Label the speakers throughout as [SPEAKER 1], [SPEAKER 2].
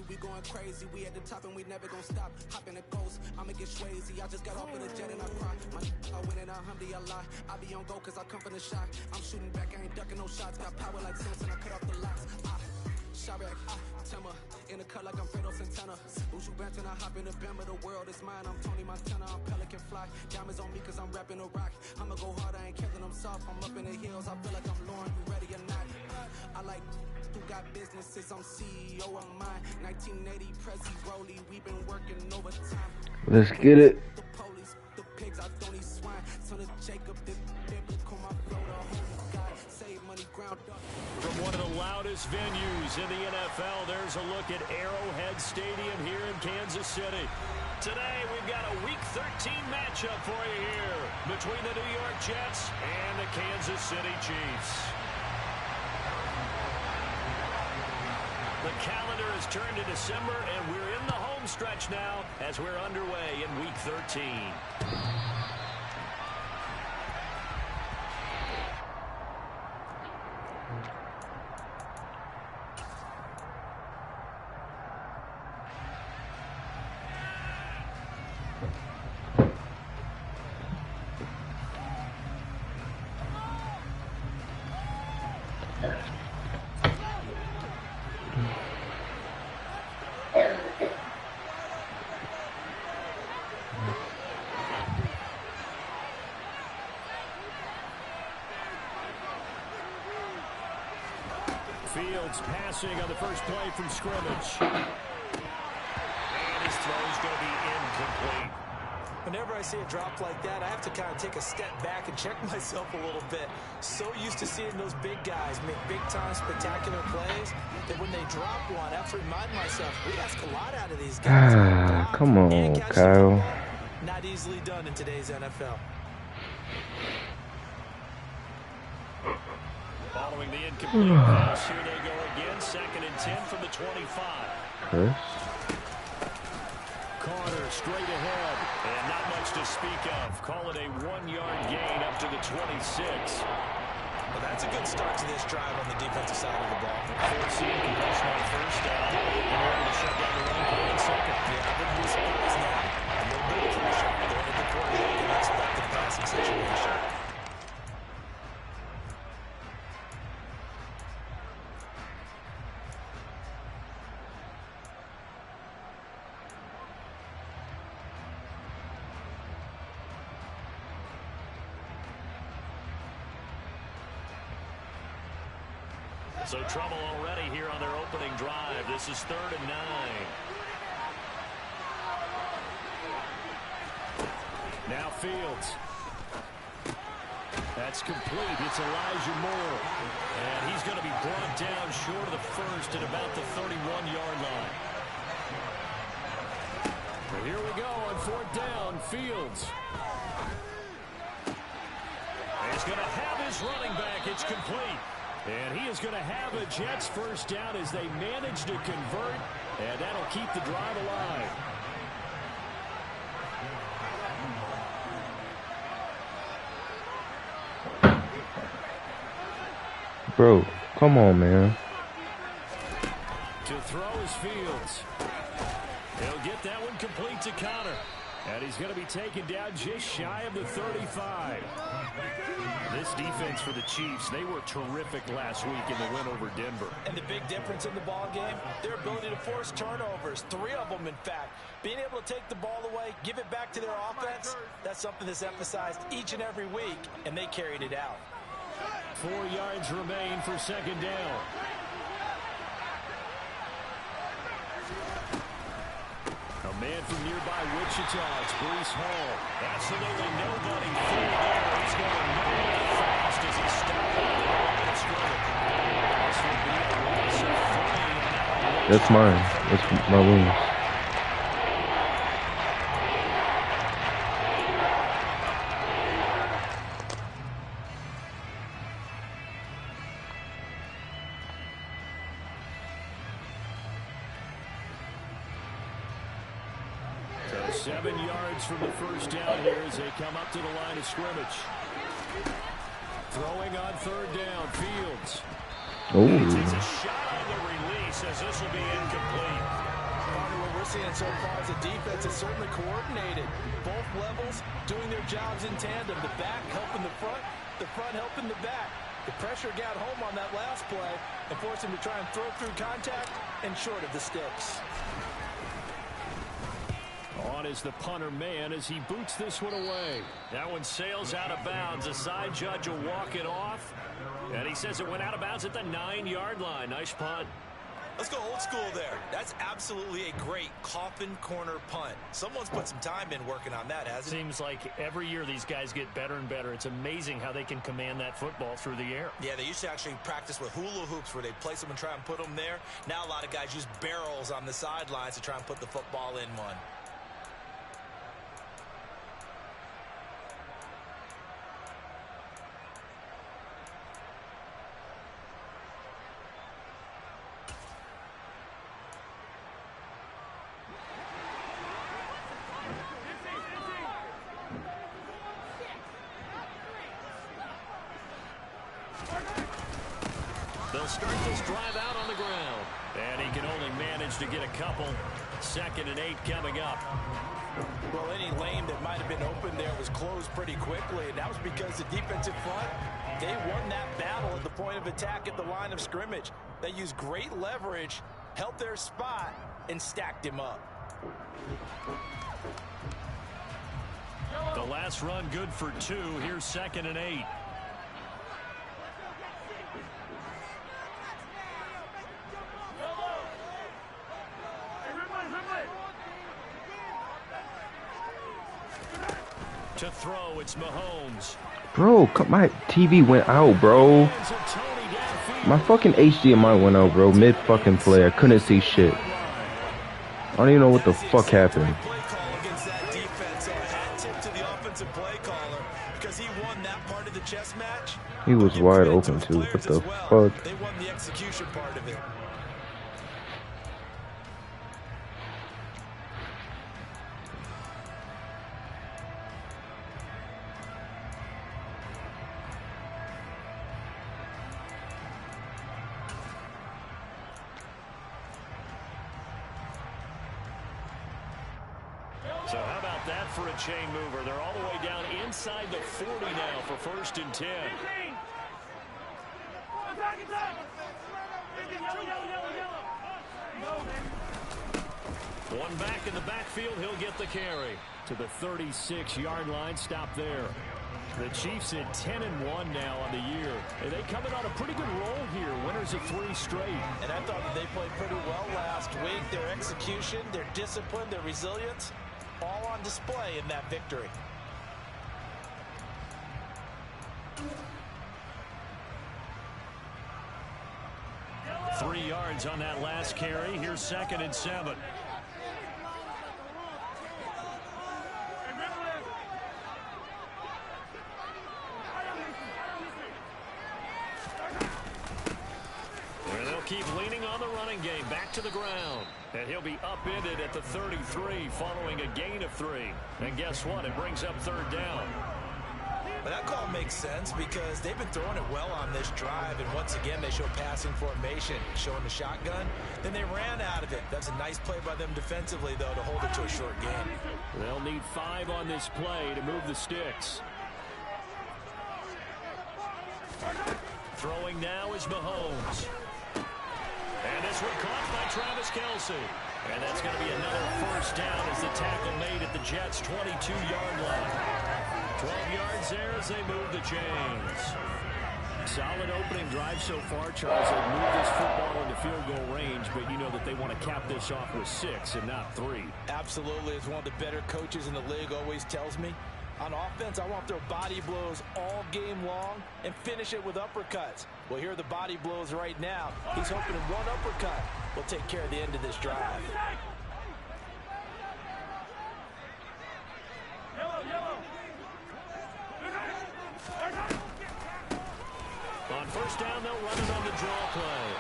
[SPEAKER 1] crazy, we going crazy. We at the top and we never gonna stop. Hop in the ghost, I'ma get swayzy. I just got off of the jet and I cry. I win in a Humvee, I lie. I be on go cause I come from the shot. I'm shooting back, I ain't ducking no shots. Got power like Samson, I cut off the locks. Shabak, Tema, in the cut like I'm Fredo Santana. Uju Banton, I hop in the Bama, the world is mine. I'm Tony Montana, I'm Pelican Fly. Diamonds on me cause I'm rapping a rock. I'ma go hard, I ain't killing them soft. I'm up in the hills, I feel like I'm Lauren, you ready or not? I like who got businesses, I'm CEO of mine. 1980 Prezi Rolly, we been working overtime.
[SPEAKER 2] Let's get it.
[SPEAKER 1] The police, the pigs, I don't eat swine. Son of Jacob, the biblical, my flow, the holy God. Save money, ground up.
[SPEAKER 3] From one of the loudest venues in the NFL, there's a look at Arrowhead Stadium here in Kansas City. Today, we've got a Week 13 matchup for you here between the New York Jets and the Kansas City Chiefs. The calendar has turned to December, and we're in the home stretch now as we're underway in Week 13. Fields passing on the first play from scrimmage. And his throw's going to be incomplete.
[SPEAKER 4] Whenever I see a drop like that, I have to kind of take a step back and check myself a little bit. So used to seeing those big guys make big-time spectacular plays that when they drop one, I have to remind myself, we ask a lot out of these guys.
[SPEAKER 2] Come on, Kyle.
[SPEAKER 4] Not easily done in today's NFL.
[SPEAKER 3] Following the incomplete pass, here they go again. 2nd and 10 from the 25. Carter straight ahead, and not much to speak of. Call it a 1-yard gain up to the 26.
[SPEAKER 4] Well, that's a good start to this drive on the defensive side of the ball.
[SPEAKER 3] Forcing completion on first down in order to shut down the run play in second.
[SPEAKER 4] Yeah, I wouldn't be surprised now. A little bit of pressure. Going to the quarterback in an expected passing situation.
[SPEAKER 3] So trouble already here on their opening drive. This is 3rd and 9. Now Fields. That's complete. It's Elijah Moore. And he's going to be brought down short of the first at about the 31-yard line. Well, here we go on 4th down. Fields. He's going to have his running back. It's complete. And he is going to have a Jets first down as they manage to convert, and that'll keep the drive alive.
[SPEAKER 2] Bro, come on, man.
[SPEAKER 3] To throw is Fields. He'll get that one complete to Connor. And he's going to be taken down just shy of the 35. This defense for the Chiefs, they were terrific last week in the win over Denver.
[SPEAKER 4] And the big difference in the ball game, their ability to force turnovers, 3 of them in fact. Being able to take the ball away, give it back to their offense, that's something that's emphasized each and every week, and they carried it out.
[SPEAKER 3] 4 yards remain for 2nd down. A man from nearby Wichita, it's Breece Hall. Absolutely nobody through there. He's going nowhere fast as he stopped on the line of scrimmage. This will be a loss of 3.
[SPEAKER 2] That's mine. That's my wings.
[SPEAKER 3] So 7 yards from the first down here as they come up to the line of scrimmage. Throwing on 3rd down, Fields.
[SPEAKER 2] Oh.
[SPEAKER 3] He takes a shot on the release as this will be incomplete.
[SPEAKER 4] seeing so far is the defense is certainly coordinated. Both levels doing their jobs in tandem. The back helping the front helping the back. The pressure got home on that last play and forced him to try and throw through contact and short of the sticks.
[SPEAKER 3] On is the punter man as he boots this one away. That one sails out of bounds. The side judge will walk it off. And he says it went out of bounds at the 9-yard line. Nice punt.
[SPEAKER 5] Let's go old school there. That's absolutely a great coffin corner punt. Someone's put some time in working on that, hasn't it?
[SPEAKER 3] Seems like every year these guys get better and better. It's amazing how they can command that football through the air.
[SPEAKER 5] Yeah, they used to actually practice with hula hoops where they place them and try and put them there. Now a lot of guys use barrels on the sidelines to try and put the football in one.
[SPEAKER 3] They'll start this drive out on the ground. And he can only manage to get a couple. 2nd and 8 coming up.
[SPEAKER 4] Well, any lane that might have been open there was closed pretty quickly, and that was because the defensive front, they won that battle at the point of attack at the line of scrimmage. They used great leverage, held their spot, and stacked him up.
[SPEAKER 3] The last run good for 2. Here's 2nd and 8. To throw, it's Mahomes.
[SPEAKER 2] Bro, my TV went out, bro. My fucking HDMI went out, bro. Mid fucking play. I couldn't see shit. I don't even know what the fuck happened. He was wide open too. What the fuck?
[SPEAKER 4] They won the execution part of it.
[SPEAKER 3] So how about that for a chain mover? They're all the way down inside the 40 now for 1st and 10. One back in the backfield, he'll get the carry. To the 36-yard line, stop there. The Chiefs at 10-1 now on the year. And they coming on a pretty good roll here. Winners of 3 straight.
[SPEAKER 4] And I thought that they played pretty well last week. Their execution, their discipline, their resilience, all on display in that victory.
[SPEAKER 3] Three yards on that last carry. Here's 2nd and 7. And they'll keep leaning on the running game. Back to the ground. And he'll be upended at the 33 following a gain of 3. And guess what? It brings up 3rd down.
[SPEAKER 5] But that call makes sense because they've been throwing it well on this drive, and once again they show passing formation, showing the shotgun. Then they ran out of it. That's a nice play by them defensively, though, to hold it to a short game.
[SPEAKER 3] They'll need 5 on this play to move the sticks. Throwing now is Mahomes. And this one caught by Travis Kelce. And that's going to be another 1st down as the tackle made at the Jets' 22-yard line. 12 yards there as they move the chains. Solid opening drive so far, Charles. They moved this football into field goal range, but you know that they want to cap this off with 6 and not 3.
[SPEAKER 4] Absolutely. As one of the better coaches in the league always tells me, on offense, I want their body blows all game long and finish it with uppercuts. Well, here are the body blows right now. He's hoping one uppercut will take care of the end of this drive.
[SPEAKER 3] On 1st down, they'll run it on the draw play.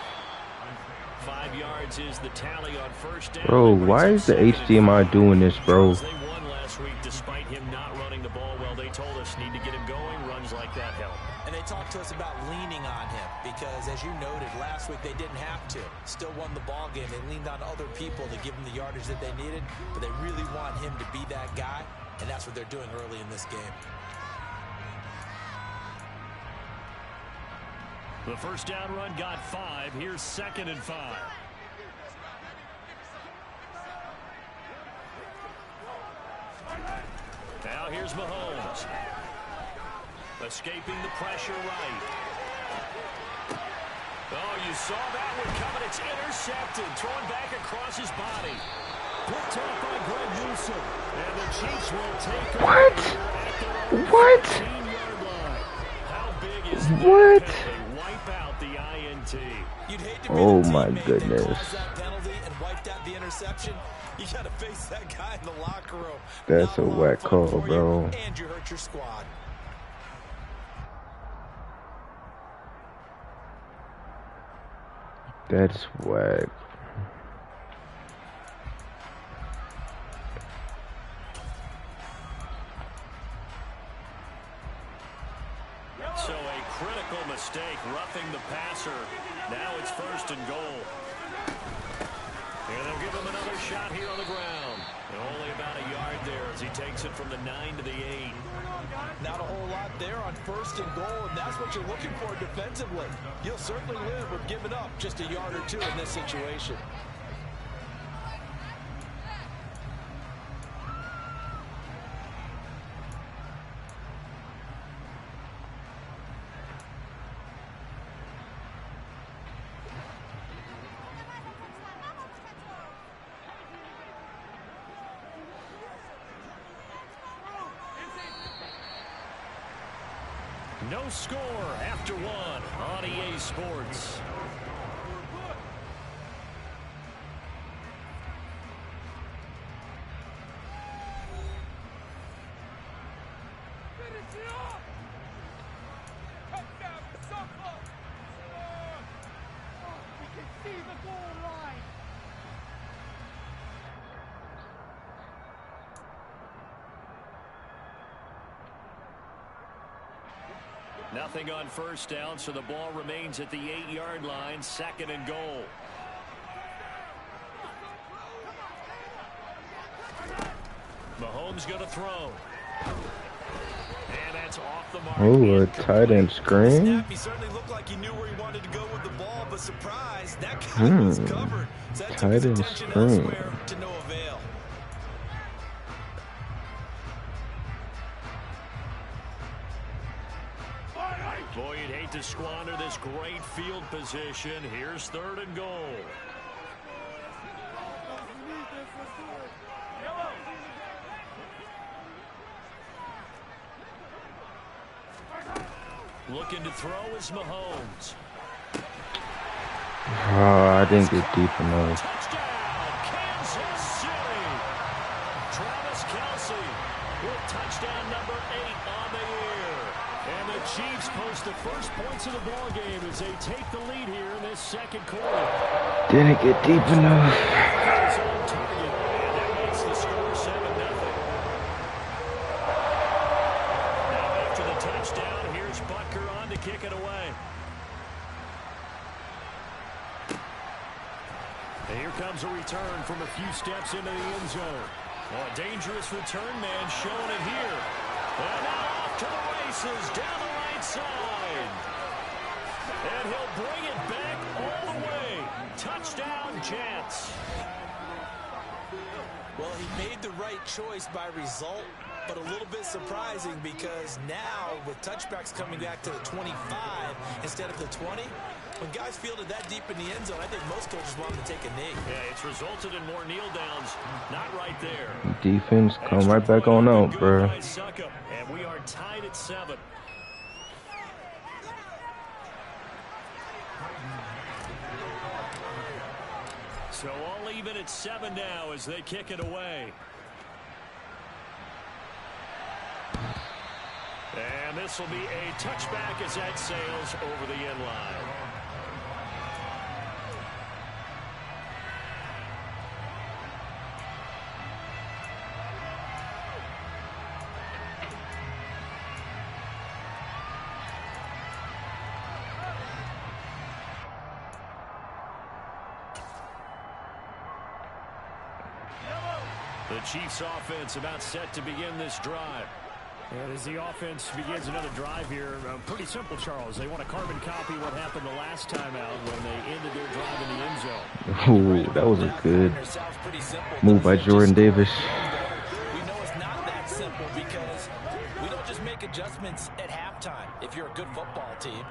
[SPEAKER 3] 5 yards is the tally on 1st down.
[SPEAKER 2] Bro, why is the HDMI doing this, bro?
[SPEAKER 3] They won last last week, despite him not running the ball well, they told us need to get him going. Runs like that help.
[SPEAKER 5] And they talked to us about leaning on him because, as you noted, last week they didn't have to. Still won the ball game. They leaned on other people to give them the yardage that they needed, but they really want him to be that guy, and that's what they're doing early in this game.
[SPEAKER 3] The first down run got 5. Here's 2nd and 5. Now here's Mahomes. Escaping the pressure right. Oh, you saw that one coming. It's intercepted. Thrown back across his body. Picked up by Greg Newsome. And the Chiefs will take
[SPEAKER 2] What? What?
[SPEAKER 3] How big is that?
[SPEAKER 2] What?
[SPEAKER 3] They wipe out the INT.
[SPEAKER 5] You'd hate to be
[SPEAKER 2] Oh
[SPEAKER 5] the
[SPEAKER 2] my
[SPEAKER 5] teammate
[SPEAKER 2] goodness.
[SPEAKER 5] that caused that penalty and wiped out the interception. You got to face that guy in the locker room.
[SPEAKER 2] That's a
[SPEAKER 5] Not
[SPEAKER 2] whack
[SPEAKER 5] fun
[SPEAKER 2] call,
[SPEAKER 5] for you,
[SPEAKER 2] bro.
[SPEAKER 5] And you hurt your squad.
[SPEAKER 2] That's whack.
[SPEAKER 3] So a critical mistake, roughing the passer. Now it's 1st and goal. And they'll give him another shot here on the ground. And only about a yard there as he takes it from the 9 to the 8.
[SPEAKER 5] Not a whole lot there on 1st and goal, and that's what you're looking for defensively. You'll certainly live with giving up just a yard or two in this situation.
[SPEAKER 3] No score after 1 on EA Sports. Nothing on 1st down, so the ball remains at the 8-yard line, 2nd and goal. Mahomes going to throw. And that's off the mark.
[SPEAKER 2] Oh, a tight end screen.
[SPEAKER 5] Snap, he certainly looked like he knew where he wanted to go with the ball, but surprise, that guy was covered. So that took his
[SPEAKER 2] Tight end
[SPEAKER 5] attention
[SPEAKER 2] screen.
[SPEAKER 5] elsewhere to no avail.
[SPEAKER 3] Boy, you'd hate to squander this great field position. Here's 3rd and goal. Looking to throw is Mahomes.
[SPEAKER 2] Oh, I didn't get deep enough.
[SPEAKER 3] Touchdown, Kansas City. Travis Kelce with touchdown number 8 on the year. And the Chiefs post the first points of the ball game as they take the lead here in this 2nd quarter.
[SPEAKER 2] Didn't get deep enough.
[SPEAKER 3] His own target, and that makes the score 7-0. Now after the touchdown, here's Butker on to kick it away. And here comes a return from a few steps into the end zone. Oh, a dangerous return man showing it here. And now off to the races down the right side. And he'll bring it back all the way. Touchdown, Jets.
[SPEAKER 5] Well, he made the right choice by result, but a little bit surprising because now with touchbacks coming back to the 25 instead of the 20, when guys fielded that deep in the end zone, I think most coaches want them to take a knee.
[SPEAKER 3] Yeah, it's resulted in more kneel downs. Not right there.
[SPEAKER 2] Defense, come right back on out, bro.
[SPEAKER 3] And we are tied at 7. So all even at 7 now as they kick it away. And this will be a touchback as that sails over the end line. The Chiefs offense about set to begin this drive.
[SPEAKER 6] And as the offense begins another drive here, pretty simple, Charles. They want to carbon copy what happened the last time out when they ended their drive in the end zone.
[SPEAKER 2] Ooh, that was a good move by Jordan Davis.
[SPEAKER 5] We know it's not that simple because we don't just make adjustments at halftime. If you're a good football team,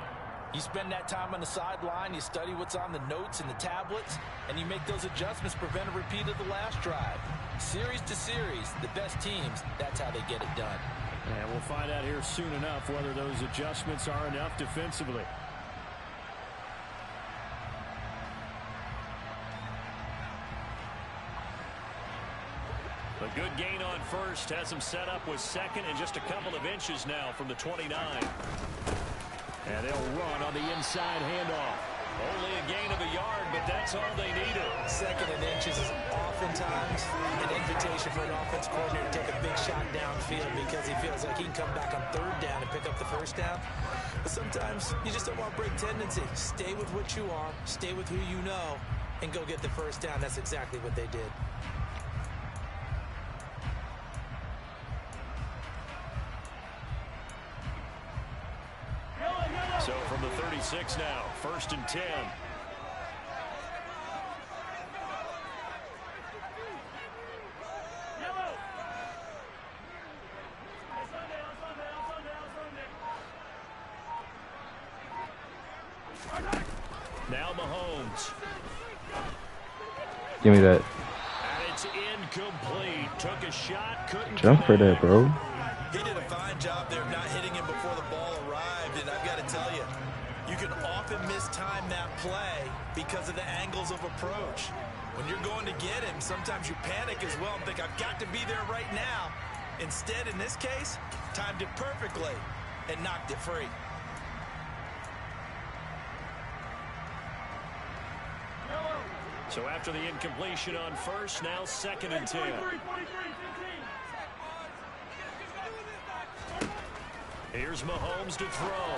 [SPEAKER 5] you spend that time on the sideline, you study what's on the notes and the tablets, and you make those adjustments, prevent a repeat of the last drive. Series to series, the best teams, that's how they get it done.
[SPEAKER 6] And we'll find out here soon enough whether those adjustments are enough defensively.
[SPEAKER 3] A good gain on first has him set up with second and just a couple of inches now from the 29. And they'll run on the inside handoff. Only a gain of a yard, but that's all they needed.
[SPEAKER 5] Second and inches is oftentimes an invitation for an offense coordinator to take a big shot downfield because he feels like he can come back on third down and pick up the first down. But sometimes you just don't want to break tendency. Stay with what you are, stay with who you know, and go get the first down. That's exactly what they did.
[SPEAKER 3] So from the 36 now, 1st and 10. Now Mahomes.
[SPEAKER 2] Give me that.
[SPEAKER 3] And it's incomplete. Took a shot, couldn't
[SPEAKER 2] Jump for that, bro.
[SPEAKER 5] He did a fine job there of not hitting him before the ball arrived, and I've got to tell you, you can often mistime that play because of the angles of approach. When you're going to get him, sometimes you panic as well and think, I've got to be there right now. Instead, in this case, timed it perfectly and knocked it free.
[SPEAKER 3] So after the incompletion on first, now 2nd and 10. Here's Mahomes to throw.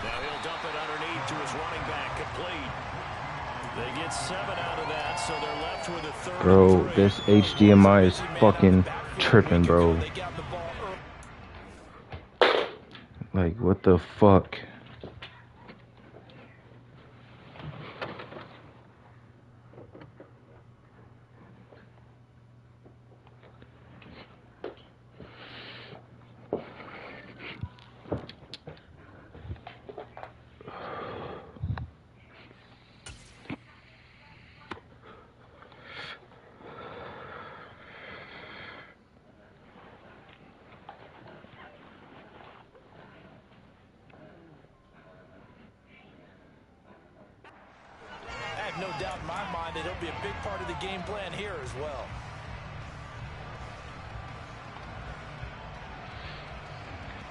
[SPEAKER 3] Now he'll dump it underneath to his running back, complete. They get 7 out of that, so they're left with a third.
[SPEAKER 2] Bro, this HDMI is fucking tripping, bro. Like, what the fuck?
[SPEAKER 5] No doubt in my mind that he'll be a big part of the game plan here as well.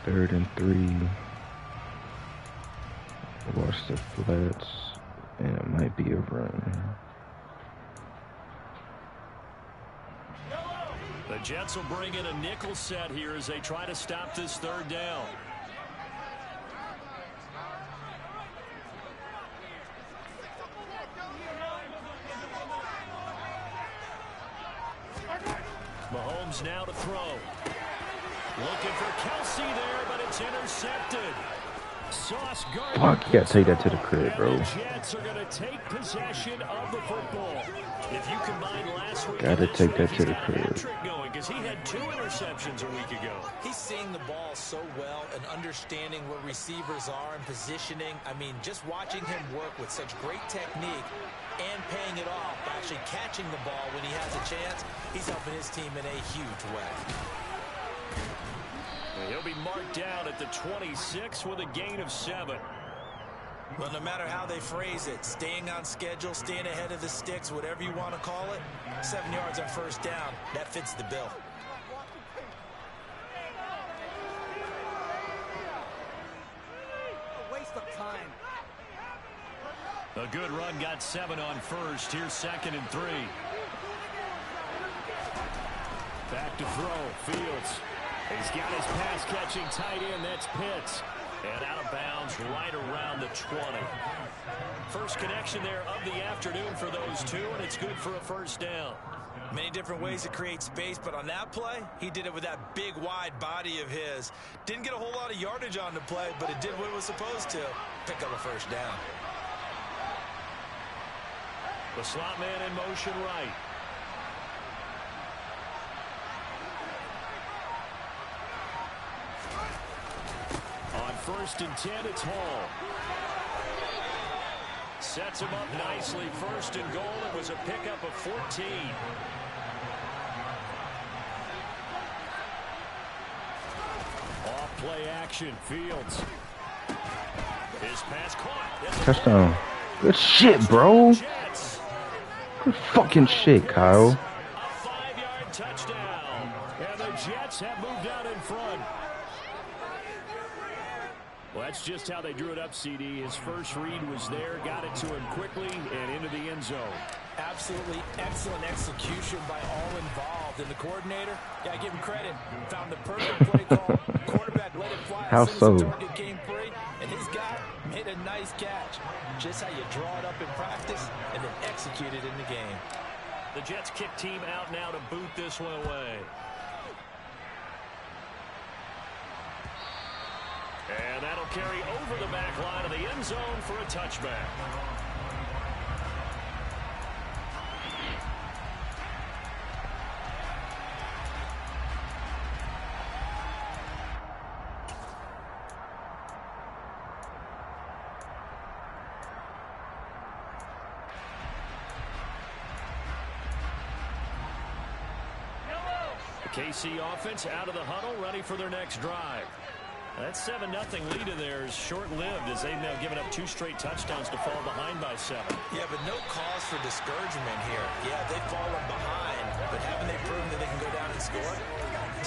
[SPEAKER 2] Third and 3. Watch the flats, and it might be a run.
[SPEAKER 3] The Jets will bring in a nickel set here as they try to stop this third down. Mahomes now to throw. Looking for Kelsey there, but it's intercepted. Sauce Gardner.
[SPEAKER 2] Fuck, you gotta take that to the crib, bro.
[SPEAKER 3] The Jets are going to take possession of the football. If you combine last week,
[SPEAKER 2] Gotta take that to the crib.
[SPEAKER 3] Going because he had 2 interceptions a week ago.
[SPEAKER 5] He's seeing the ball so well and understanding where receivers are and positioning. I mean, just watching him work with such great technique and paying it off by actually catching the ball when he has a chance, he's helping his team in a huge way.
[SPEAKER 3] He'll be marked down at the 26 with a gain of 7.
[SPEAKER 5] Well, no matter how they phrase it, staying on schedule, staying ahead of the sticks, whatever you want to call it, 7 yards on first down, that fits the bill.
[SPEAKER 7] A waste of time.
[SPEAKER 3] A good run got 7 on first. Here's 2nd and 3. Back to throw. Fields. He's got his pass-catching tight end. That's Pitts. And out of bounds right around the 20. First connection there of the afternoon for those two, and it's good for a first down.
[SPEAKER 5] Many different ways to create space, but on that play, he did it with that big, wide body of his. Didn't get a whole lot of yardage on the play, but it did what it was supposed to. Pick up a first down.
[SPEAKER 3] The slot man in motion right. On 1st and 10, it's Hall. Sets him up nicely. 1st and goal. It was a pickup of 14. Off play action. Fields. His pass caught.
[SPEAKER 2] Touchdown. Good shit, bro. Good fucking shit, Kyle.
[SPEAKER 3] A 5-yard touchdown. And the Jets have moved out in front. Well, that's just how they drew it up, CD. His first read was there, got it to him quickly, and into the end zone.
[SPEAKER 4] Absolutely excellent execution by all involved. And the coordinator, yeah, give him credit, found the perfect play call. Quarterback let it fly.
[SPEAKER 2] How so?
[SPEAKER 4] The target came free, and his guy made a nice catch. Just how you draw it up in practice and then execute it in the game.
[SPEAKER 3] The Jets kick team out now to boot this one away. And that'll carry over the back line of the end zone for a touchback. The KC offense out of the huddle, ready for their next drive. That 7-0 lead of theirs short-lived as they've now given up 2 straight touchdowns to fall behind by 7.
[SPEAKER 5] Yeah, but no cause for discouragement here. Yeah, they've fallen behind, but haven't they proven that they can go down and score?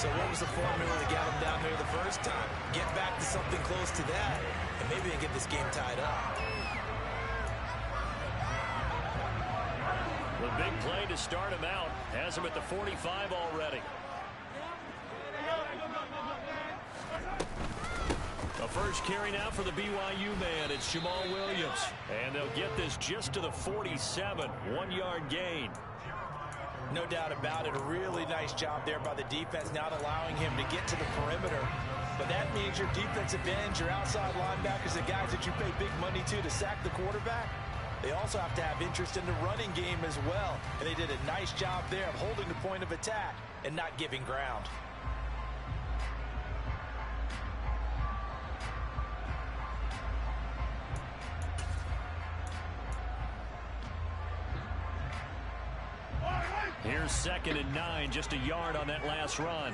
[SPEAKER 5] So what was the formula that got them down there the first time? Get back to something close to that, and maybe they can get this game tied up.
[SPEAKER 3] The big play to start him out has him at the 45 already. The first carry now for the BYU man. It's Jamal Williams. And they'll get this just to the 47. 1-yard gain.
[SPEAKER 5] No doubt about it. A really nice job there by the defense, not allowing him to get to the perimeter. But that means your defensive ends, your outside linebackers, the guys that you pay big money to sack the quarterback, they also have to have interest in the running game as well. And they did a nice job there of holding the point of attack and not giving ground.
[SPEAKER 3] Here's 2nd and 9, just a yard on that last run.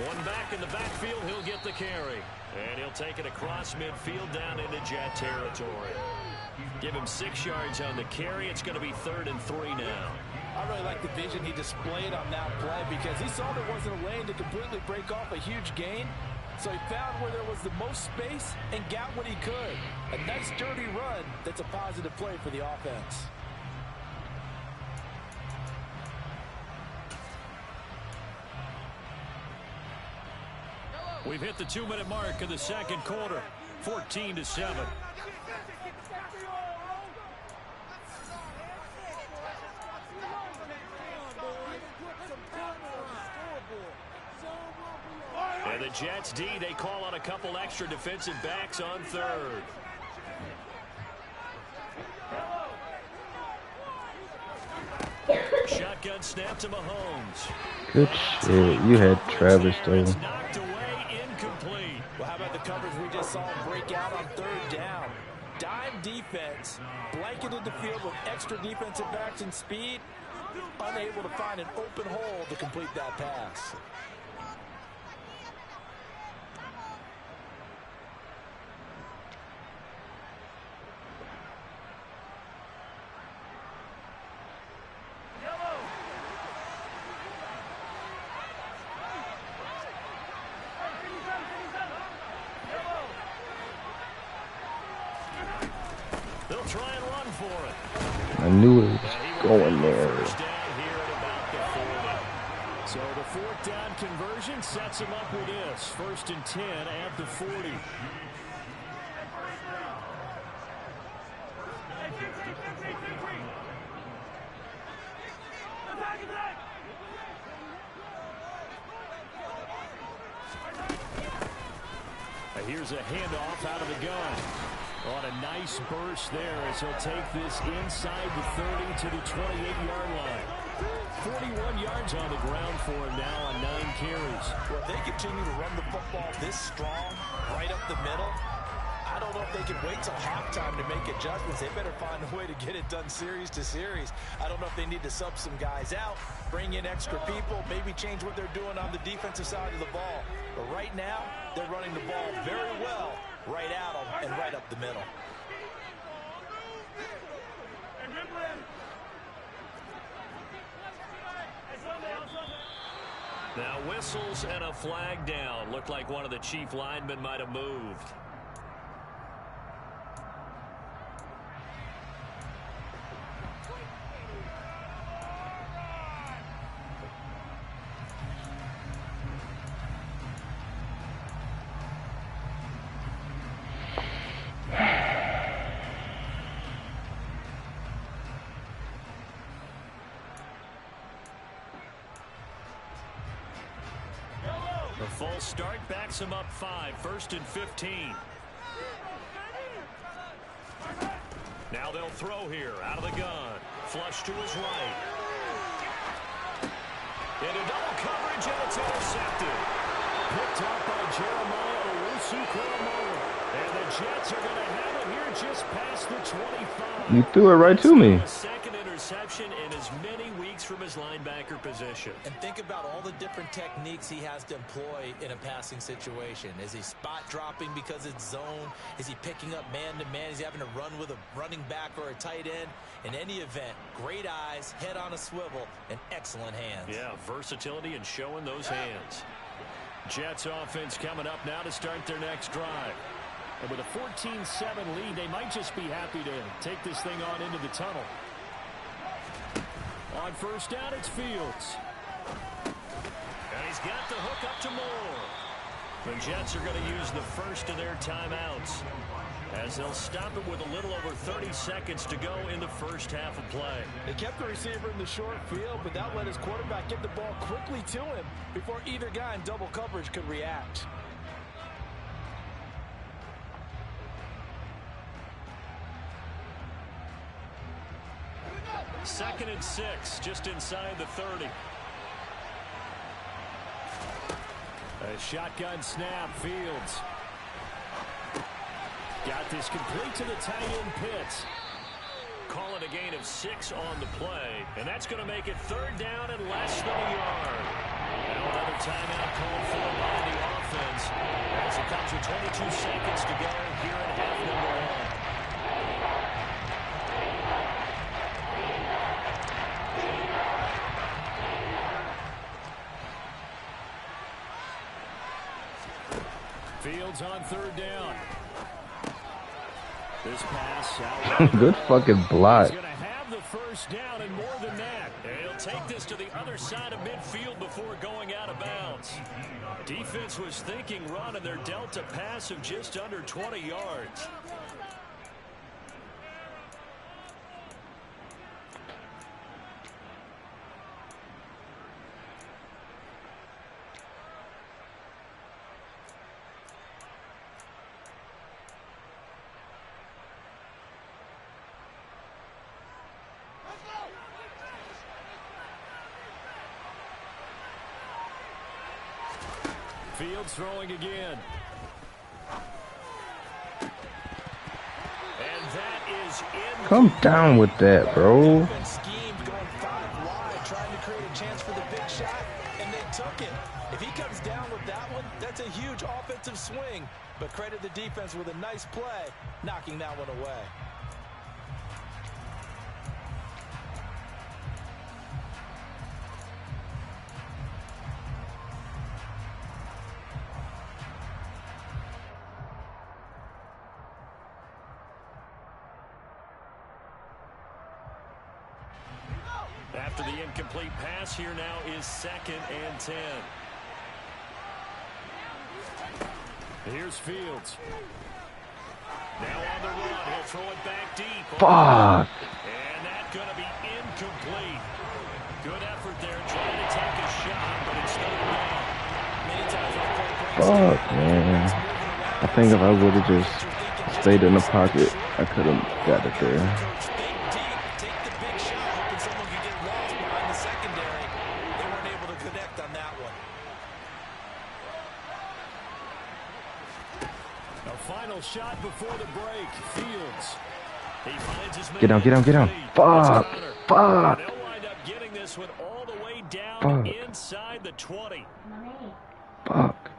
[SPEAKER 3] One back in the backfield, he'll get the carry. And he'll take it across midfield down into Jet territory. Give him 6 yards on the carry. It's going to be 3rd and 3 now.
[SPEAKER 4] I really like the vision he displayed on that play because he saw there wasn't a lane to completely break off a huge gain. So he found where there was the most space and got what he could. A nice dirty run that's a positive play for the offense.
[SPEAKER 3] We've hit the 2-minute mark of the second quarter. 14-7. And the Jets D, they call on a couple extra defensive backs on 3rd. Shotgun snap to Mahomes.
[SPEAKER 2] Good shit. You had Travis, though.
[SPEAKER 3] Knocked away, incomplete.
[SPEAKER 4] Well, how about the coverage we just saw him break out on 3rd down? Dime defense, blanketed the field with extra defensive backs and speed, unable to find an open hole to complete that pass.
[SPEAKER 3] They'll try and run for it.
[SPEAKER 2] I knew it was going there.
[SPEAKER 3] First down here at about the 40. So the
[SPEAKER 6] fourth down conversion sets him up with this. 1st and 10 at the 40. Here's a handoff out of the gun. On a nice burst there as he'll take this inside the 30 to the 28-yard line. 41 yards on the ground for him now on 9 carries.
[SPEAKER 5] Well, if they continue to run the football this strong, right up the middle, I don't know if they can wait till halftime to make adjustments. They better find a way to get it done series to series. I don't know if they need to sub some guys out, bring in extra people, maybe change what they're doing on the defensive side of the ball. But right now, they're running the ball very well right out and right up the middle.
[SPEAKER 3] Now whistles and a flag down. Looked like one of the chief linemen might have moved. The full start backs him up 5. 1st and 15. Now they'll throw here out of the gun. Flush to his right. Into double coverage, and it's intercepted. Picked up by Jeremiah Owusu-Koramoah. And the Jets are going to have it here just past the 25.
[SPEAKER 2] You threw it right to me.
[SPEAKER 3] Second interception in as many weeks from his linebacker position.
[SPEAKER 5] And think about all the different techniques he has to employ in a passing situation. Is he spot dropping because it's zone? Is he picking up man-to-man? Is he having to run with a running back or a tight end? In any event, great eyes, head on a swivel, and excellent hands.
[SPEAKER 3] Yeah, versatility and showing those hands. Jets offense coming up now to start their next drive. And with a 14-7 lead, they might just be happy to take this thing on into the tunnel. On 1st down, it's Fields. And he's got the hook up to Moore. The Jets are going to use the first of their timeouts as they'll stop it with a little over 30 seconds to go in the first half of play.
[SPEAKER 4] They kept the receiver in the short field, but that let his quarterback get the ball quickly to him before either guy in double coverage could react.
[SPEAKER 3] 2nd and 6, just inside the 30. A shotgun snap, Fields. Got this complete to the tight end Pitts. Call it a gain of 6 on the play, and that's going to make it 3rd down and less than a yard. Now another timeout called for by the offense as it comes with 22 seconds to go here in half number 1. Fields on 3rd down. This pass out.
[SPEAKER 2] Good fucking block.
[SPEAKER 3] He's going to have the 1st down and more than that. And he'll take this to the other side of midfield before going out of bounds. Defense was thinking run, and they're dealt a pass of just under 20 yards. Fields throwing again. And that is in.
[SPEAKER 2] Come down with that, bro.
[SPEAKER 5] Schemed going 5 wide, trying to create a chance for the big shot, and they took it. If he comes down with that one, that's a huge offensive swing. But credit the defense with a nice play, knocking that one away.
[SPEAKER 3] After the incomplete pass, here now is 2nd and 10. Here's Fields. Now on the run, he'll throw it back deep.
[SPEAKER 2] Fuck.
[SPEAKER 3] And that's going to be incomplete. Good effort there, trying to take a shot, but it's not down.
[SPEAKER 2] Fuck, man. I think if I would have just stayed in the pocket, I could have got it there.
[SPEAKER 5] Take the big shot, hoping someone could get lost behind the secondary. They weren't able to connect on that one.
[SPEAKER 3] A final shot before the break. Fields. He finds his man.
[SPEAKER 2] Get down, get down, get down. Fuck. Fuck.
[SPEAKER 3] They'll wind up getting this one all the way down inside the 20.
[SPEAKER 2] Fuck.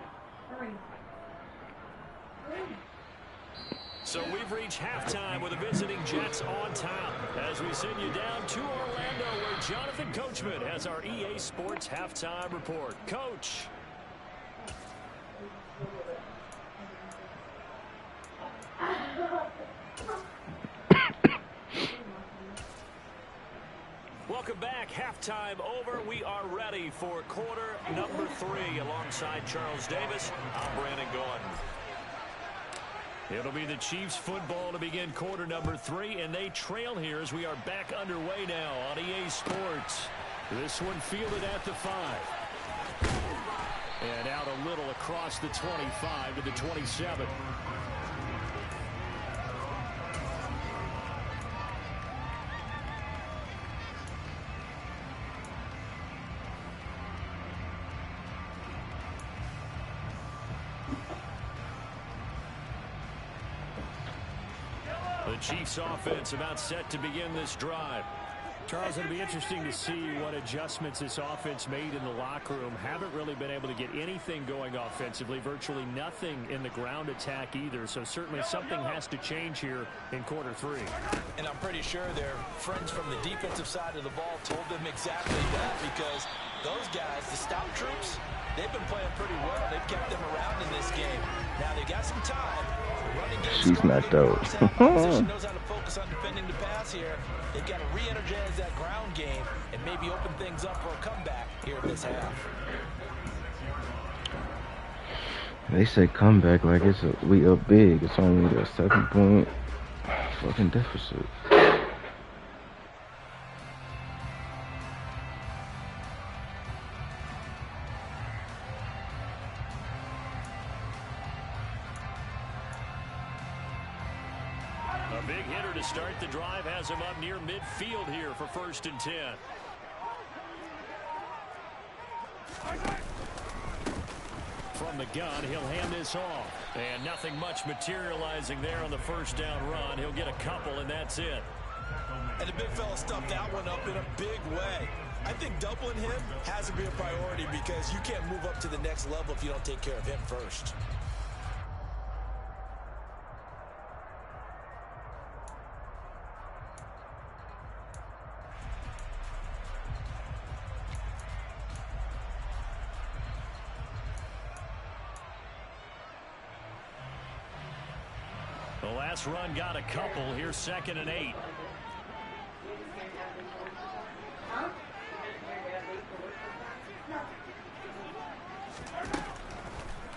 [SPEAKER 3] So we've reached halftime with the visiting Jets on top as we send you down to Orlando where Jonathan Coachman has our EA Sports halftime report. Coach. Welcome back. Halftime over. We are ready for quarter number 3 alongside Charles Davis. I'm Brandon Gordon. It'll be the Chiefs football to begin quarter number 3, and they trail here as we are back underway now on EA Sports. This one fielded at the 5. And out a little across the 25 to the 27. The Chiefs offense about set to begin this drive. Charles, it'll be interesting to see what adjustments this offense made in the locker room. Haven't really been able to get anything going offensively, virtually nothing in the ground attack either. So certainly something has to change here in quarter 3.
[SPEAKER 5] And I'm pretty sure their friends from the defensive side of the ball told them exactly that, because those guys, the stout troops, they've been playing pretty well. They've kept them around in this game. Now they got some time.
[SPEAKER 2] She's knocked out.
[SPEAKER 5] Position knows how to focus on defending the pass here. They've got to re-energize that ground game and maybe open things up for a comeback here in this half.
[SPEAKER 2] They say comeback like we up big. It's only a 7-point fucking deficit.
[SPEAKER 3] A big hitter to start the drive has him up near midfield here for 1st and 10. From the gun, he'll hand this off. And nothing much materializing there on the first down run. He'll get a couple, and that's it.
[SPEAKER 5] And the big fella stuffed that one up in a big way. I think doubling him has to be a priority, because you can't move up to the next level if you don't take care of him first.
[SPEAKER 3] The last run got a couple. Here's 2nd and 8.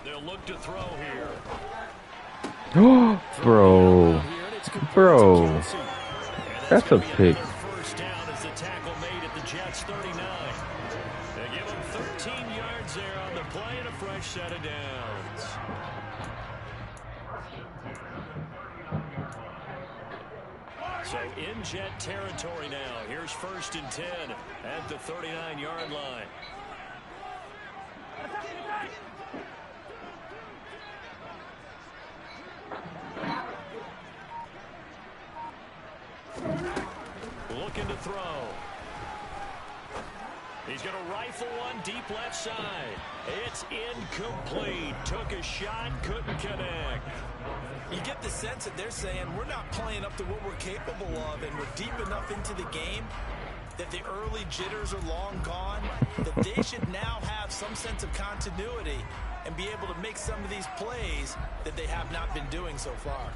[SPEAKER 3] They'll look to throw here.
[SPEAKER 2] Bro. Bro. That's a pick.
[SPEAKER 3] First down as the tackle made at the Jets 39. They give him 13 yards there on the play and a fresh set of downs. So in Jet territory now. Here's 1st and 10 at the 39-yard line. Looking to throw. He's going to rifle one deep left side. It's incomplete. Took a shot, couldn't connect.
[SPEAKER 5] You get the sense that they're saying we're not playing up to what we're capable of, and we're deep enough into the game that the early jitters are long gone, that they should now have some sense of continuity and be able to make some of these plays that they have not been doing so far.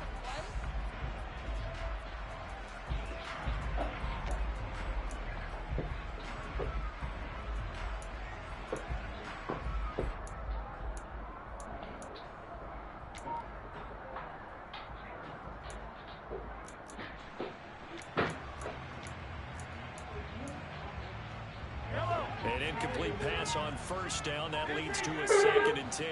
[SPEAKER 3] incomplete pass on first down. That leads to a 2nd and 10.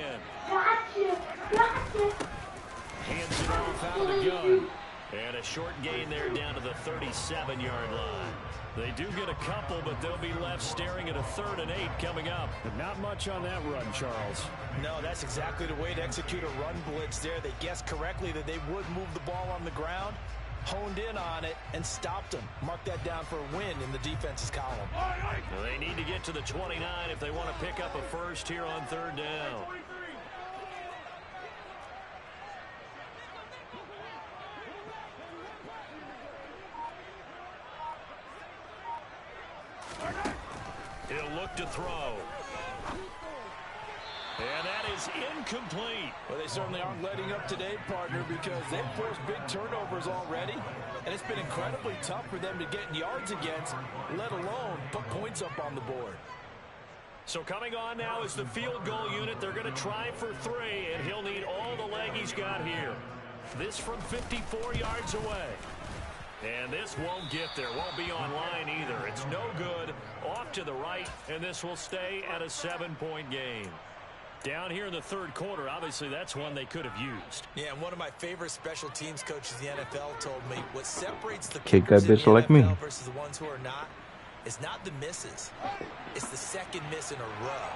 [SPEAKER 3] Hands it off out of the gun. And a short gain there down to the 37-yard line. They do get a couple, but they'll be left staring at a 3rd and 8 coming up.
[SPEAKER 6] But not much on that run, Charles.
[SPEAKER 5] No, that's exactly the way to execute a run blitz there. They guessed correctly that they would move the ball on the ground, honed in on it, and stopped them. Mark that down for a win in the defense's column.
[SPEAKER 3] Well, they need to get to the 29 if they want to pick up a first here on 3rd down. He'll look to throw. And that is incomplete.
[SPEAKER 5] Well, they certainly aren't letting up today, partner, because they've forced big turnovers already. And it's been incredibly tough for them to get yards against, let alone put points up on the board.
[SPEAKER 3] So coming on now is the field goal unit. They're going to try for 3, and he'll need all the leg he's got here. This from 54 yards away. And this won't get there, won't be on line either. It's no good, off to the right, and this will stay at a 7-point game. Down here in the 3rd quarter, obviously that's one they could have used.
[SPEAKER 5] Yeah, and one of my favorite special teams coaches in the NFL told me what separates the
[SPEAKER 2] kick that bitch like me
[SPEAKER 5] versus the ones who are not is not the misses. It's the 2nd miss in a row.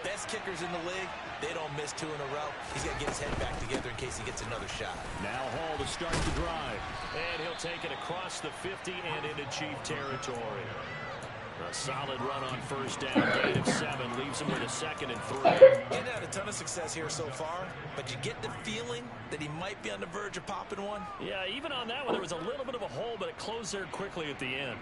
[SPEAKER 5] Best kickers in the league, they don't miss 2 in a row. He's got to get his head back together in case he gets another shot.
[SPEAKER 3] Now Hall to start the drive. And he'll take it across the 50 and into Chief territory. A solid run on first down. Gain of 7 leaves him with a 2nd and 3.
[SPEAKER 5] He had a ton of success here so far, but you get the feeling that he might be on the verge of popping one.
[SPEAKER 3] Yeah, even on that one, there was a little bit of a hole, but it closed there quickly at the end.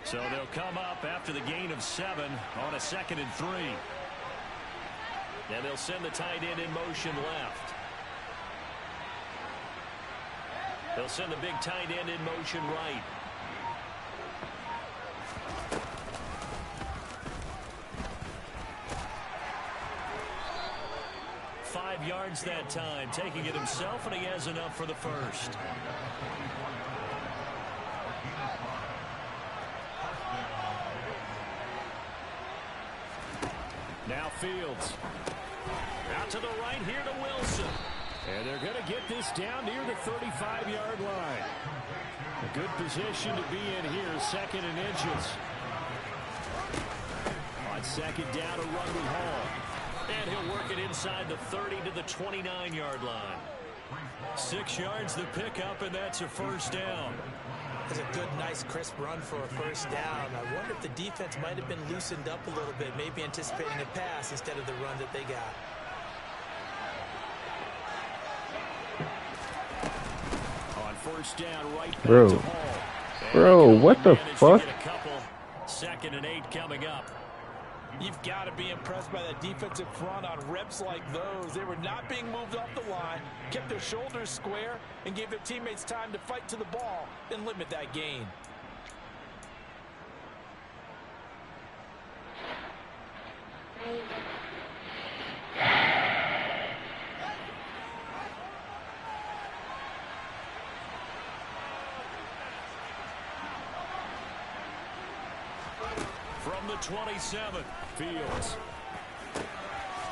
[SPEAKER 3] So they'll come up after the gain of 7 on a 2nd and 3. And they'll send the tight end in motion left. They'll send the big tight end in motion right. Five yards that time, taking it himself, and he has enough for the first. Now Fields. Out to the right here to Wilson. And they're going to get this down near the 35-yard line. A good position to be in here, 2nd and inches. On 2nd down, a run with Hall. And he'll work it inside the 30 to the 29-yard line. 6 yards the pickup, and that's a first down.
[SPEAKER 5] That's a good, nice, crisp run for a first down. I wonder if the defense might have been loosened up a little bit, maybe anticipating a pass instead of the run that they got.
[SPEAKER 3] On first down, right back
[SPEAKER 2] Bro.
[SPEAKER 3] to Hall.
[SPEAKER 2] Bro, what the fuck?
[SPEAKER 3] 2nd and 8 coming up.
[SPEAKER 5] You've got to be impressed by that defensive front on reps like those. They were not being moved off the line, kept their shoulders square, and gave their teammates time to fight to the ball and limit that gain.
[SPEAKER 3] From the 27, Fields.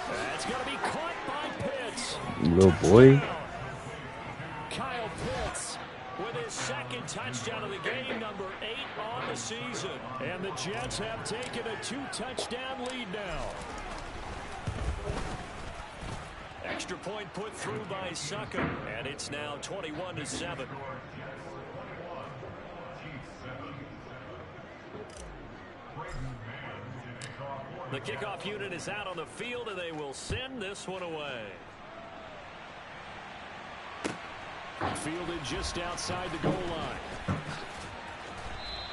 [SPEAKER 3] That's going to be caught by Pitts.
[SPEAKER 2] Little boy.
[SPEAKER 3] Kyle Pitts with his 2nd touchdown of the game, number 8 on the season. And the Jets have taken a 2-touchdown lead now. Extra point put through by Succop, and it's now 21-7. The kickoff unit is out on the field, and they will send this one away. Fielded just outside the goal line.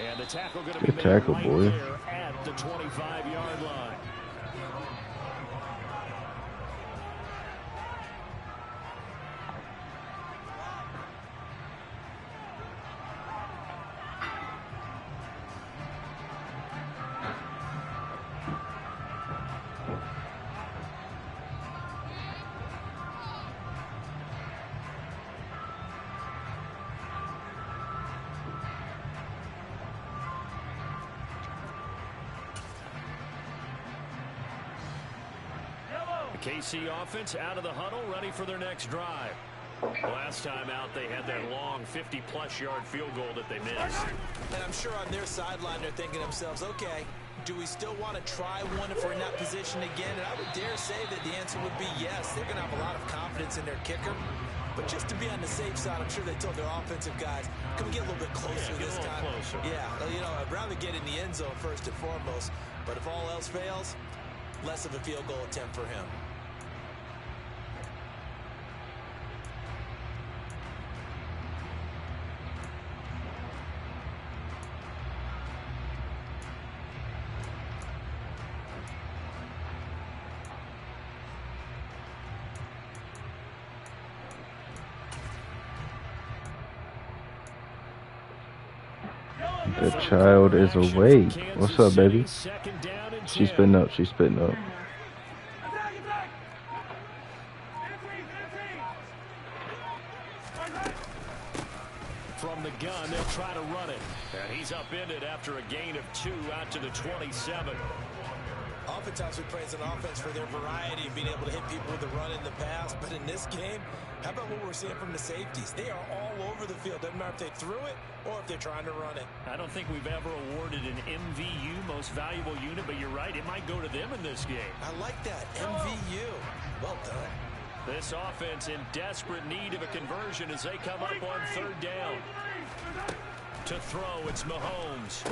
[SPEAKER 3] And the tackle going to be made right there at the 25-yard line. KC offense out of the huddle, ready for their next drive. Last time out, they had that long 50-plus yard field goal that they missed.
[SPEAKER 5] And I'm sure on their sideline, they're thinking to themselves, okay, do we still want to try one if we're in that position again? And I would dare say that the answer would be yes. They're going to have a lot of confidence in their kicker. But just to be on the safe side, I'm sure they told their offensive guys, can we get a little bit closer this time?
[SPEAKER 3] Closer.
[SPEAKER 5] Yeah, you know, I'd rather get in the end zone first and foremost. But if all else fails, less of a field goal attempt for him.
[SPEAKER 2] The child is awake. What's up, baby? She's spitting up. She's spitting up.
[SPEAKER 3] From the gun, they'll try to run it. And he's upended after a gain of 2 out to the 27.
[SPEAKER 5] Oftentimes we praise an offense for their variety of being able to hit people with the run in the pass. But in this game, how about what we're seeing from the safeties? They are all over the field. Doesn't matter if they threw it or if they're trying to run it.
[SPEAKER 3] I don't think we've ever awarded an MVU, most valuable unit, but you're right, it might go to them in this game.
[SPEAKER 5] I like that. MVU. Well done.
[SPEAKER 3] This offense in desperate need of a conversion as they come up on 3rd down. To throw, it's Mahomes.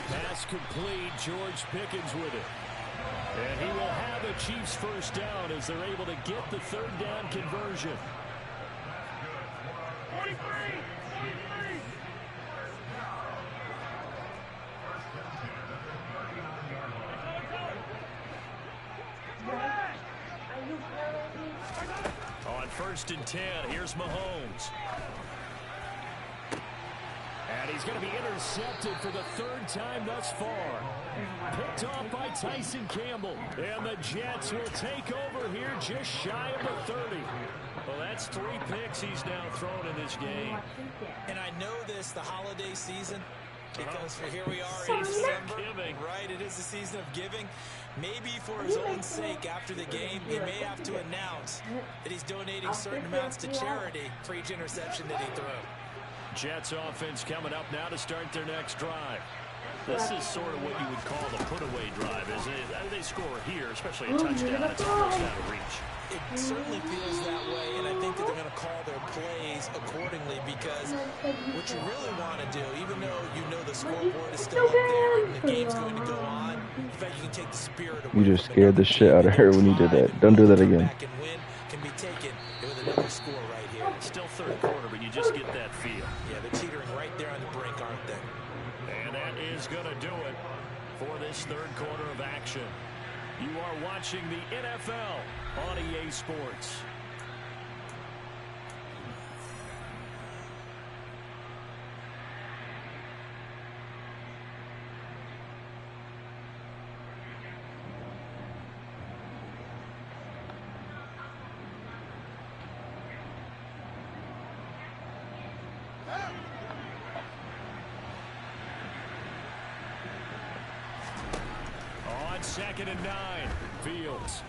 [SPEAKER 3] Pass complete, George Pickens with it. And he will have a Chiefs first down as they're able to get the 3rd down conversion. On 1st and 10, here's Mahomes. And he's going to be intercepted for the 3rd time thus far. Picked off by Tyson Campbell. And the Jets will take over here just shy of the 30. Well, that's 3 picks he's now thrown in this game.
[SPEAKER 5] And I know this, the holiday season, because here we are in December, right? It is the season of giving. Maybe for his own sake, after the game, he may have to announce that he's donating certain amounts to charity for each interception that he threw.
[SPEAKER 3] Jets offense coming up now to start their next drive. This is sort of what you would call the put-away drive, isn't it? They score here, especially a touchdown. It's almost out of reach.
[SPEAKER 5] It certainly feels that way, and I think that they're going to call their plays accordingly because what you really want to do, even though you know the scoreboard is still up there and the game's going to go on, in fact, you can take the spirit away.
[SPEAKER 2] You just scared the shit out of her when you did that. Don't do that again.
[SPEAKER 5] Back and win can be taken with another score right here.
[SPEAKER 3] It's still 3rd quarter, but you just get that feel.
[SPEAKER 5] Yeah, they're teetering right there on the brink, aren't they?
[SPEAKER 3] And that is going to do it for this 3rd quarter of action. You are watching the NFL on EA Sports. On 2nd and 9, Fields.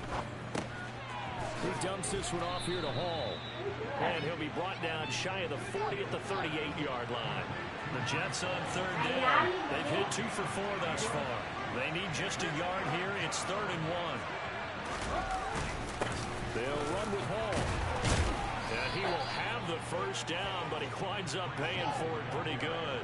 [SPEAKER 3] He dumps this one off here to Hall. And he'll be brought down shy of the 40 at the 38-yard line. The Jets on 3rd down. They've hit 2 for 4 thus far. They need just a yard here. It's 3rd and 1. They'll run with Hall. And he will have the first down, but he winds up paying for it pretty good.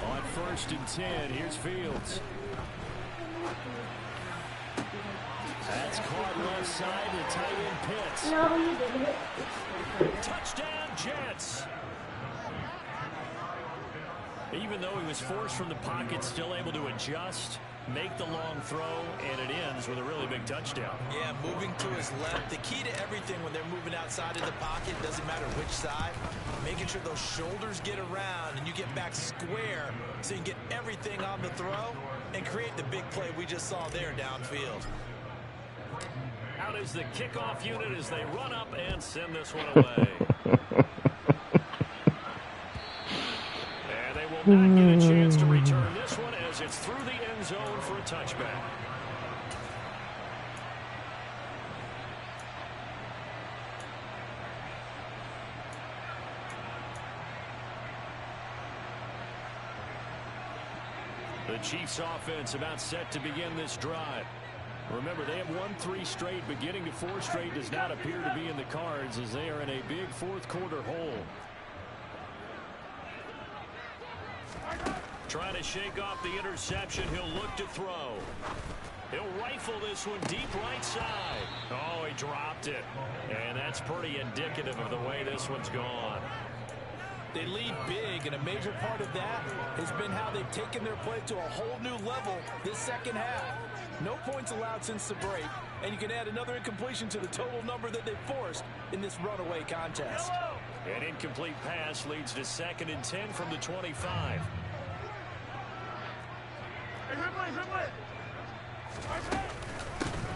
[SPEAKER 3] On 1st and 10, here's Fields. That's caught left side to tight end Pitts.
[SPEAKER 7] No, you didn't.
[SPEAKER 3] Touchdown, Jets. Even though he was forced from the pocket, still able to adjust, make the long throw, and it ends with a really big touchdown.
[SPEAKER 5] Yeah, moving to his left. The key to everything when they're moving outside of the pocket, doesn't matter which side, making sure those shoulders get around and you get back square so you can get everything on the throw and create the big play we just saw there downfield.
[SPEAKER 3] Out is the kickoff unit as they run up and send this one away. not get a chance to return this one as it's through the end zone for a touchback. The Chiefs offense about set to begin this drive. Remember, they have won 3 straight, but getting to 4 straight does not appear to be in the cards as they are in a big fourth quarter hole. Trying to shake off the interception. He'll look to throw. He'll rifle this one deep right side. Oh, he dropped it. And that's pretty indicative of the way this one's gone.
[SPEAKER 4] They lead big, and a major part of that has been how they've taken their play to a whole new level this second half. No points allowed since the break, and you can add another incompletion to the total number that they've forced in this runaway contest.
[SPEAKER 3] An incomplete pass leads to 2nd and 10 from the 25.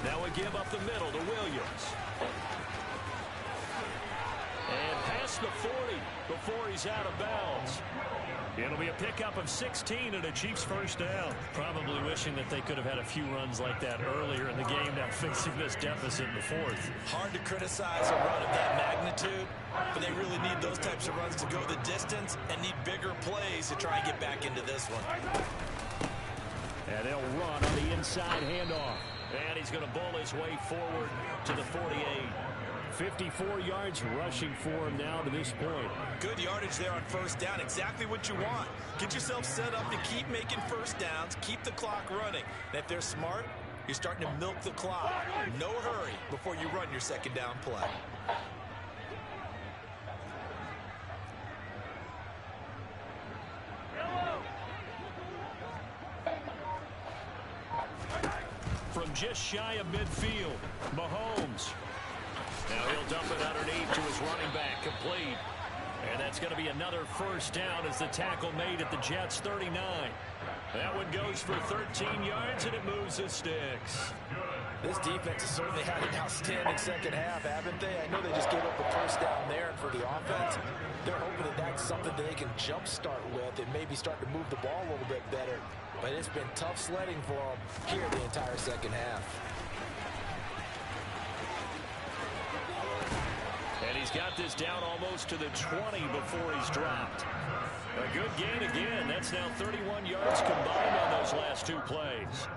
[SPEAKER 3] Now we give up the middle to Williams. And past the 40 before he's out of bounds. It'll be a pickup of 16 and a Chiefs first down.
[SPEAKER 6] Probably wishing that they could have had a few runs like that earlier in the game, now facing this deficit in the 4th.
[SPEAKER 5] Hard to criticize a run of that magnitude, but they really need those types of runs to go the distance and need bigger plays to try and get back into this one.
[SPEAKER 3] And they'll run on the inside handoff. And he's going to bowl his way forward to the 48. 54 yards rushing for him now to this point.
[SPEAKER 5] Good yardage there on first down. Exactly what you want. Get yourself set up to keep making first downs. Keep the clock running. And if they're smart, you're starting to milk the clock. No hurry before you run your second down play.
[SPEAKER 3] From just shy of midfield, Mahomes. Now he'll dump it underneath to his running back, complete. And that's going to be another first down as the tackle made at the Jets' 39. That one goes for 13 yards, and it moves the sticks.
[SPEAKER 4] This defense has certainly had an outstanding second half, haven't they? I know they just gave up a first down there, and for the offense, they're hoping that that's something that they can jumpstart with and maybe start to move the ball a little bit better. But it's been tough sledding for them here the entire second half.
[SPEAKER 3] And he's got this down almost to the 20 before he's dropped. A good gain again. That's now 31 yards combined on those last 2 plays.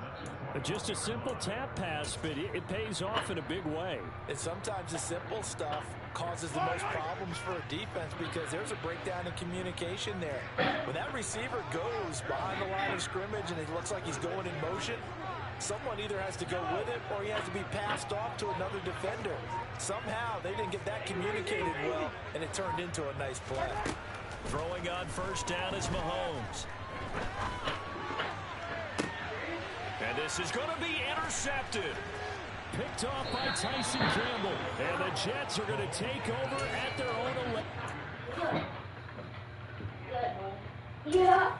[SPEAKER 6] Just a simple tap pass, but it pays off in a big way.
[SPEAKER 4] And sometimes the simple stuff causes the most problems for a defense because there's a breakdown in communication there. When that receiver goes behind the line of scrimmage and it looks like he's going in motion, someone either has to go with it or he has to be passed off to another defender. Somehow they didn't get that communicated well, and it turned into a nice play.
[SPEAKER 3] Throwing on first down is Mahomes. And this is going to be intercepted.
[SPEAKER 6] Picked off by Tyson Campbell.
[SPEAKER 3] And the Jets are going to take over at their own 11.
[SPEAKER 7] Yeah.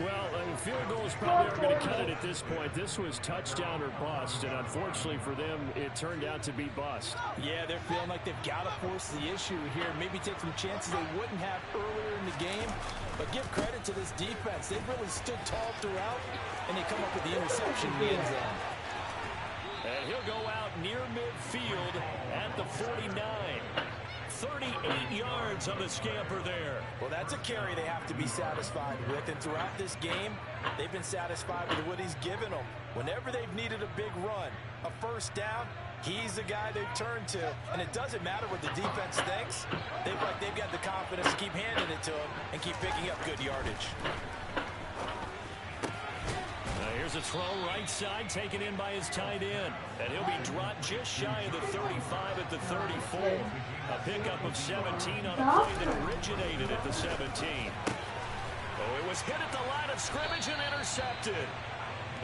[SPEAKER 6] Well, field goals probably aren't going to cut it at this point. This was touchdown or bust, and unfortunately for them, it turned out to be bust.
[SPEAKER 4] Yeah, they're feeling like they've got to force the issue here. Maybe take some chances they wouldn't have earlier in the game. But give credit to this defense. They've really stood tall throughout, and they come up with the interception in the end zone.
[SPEAKER 3] And he'll go out near midfield at the 49. 38 yards on the scamper there.
[SPEAKER 4] Well, that's a carry they have to be satisfied with. And throughout this game, they've been satisfied with what he's given them. Whenever they've needed a big run, a first down, he's the guy they've turned to. And it doesn't matter what the defense thinks. They've got the confidence to keep handing it to him and keep picking up good yardage.
[SPEAKER 3] Here's a throw right side taken in by his tight end. And he'll be dropped just shy of the 35 at the 34. A pickup of 17 on a play that originated at the 17. Oh, it was hit at the line of scrimmage and intercepted.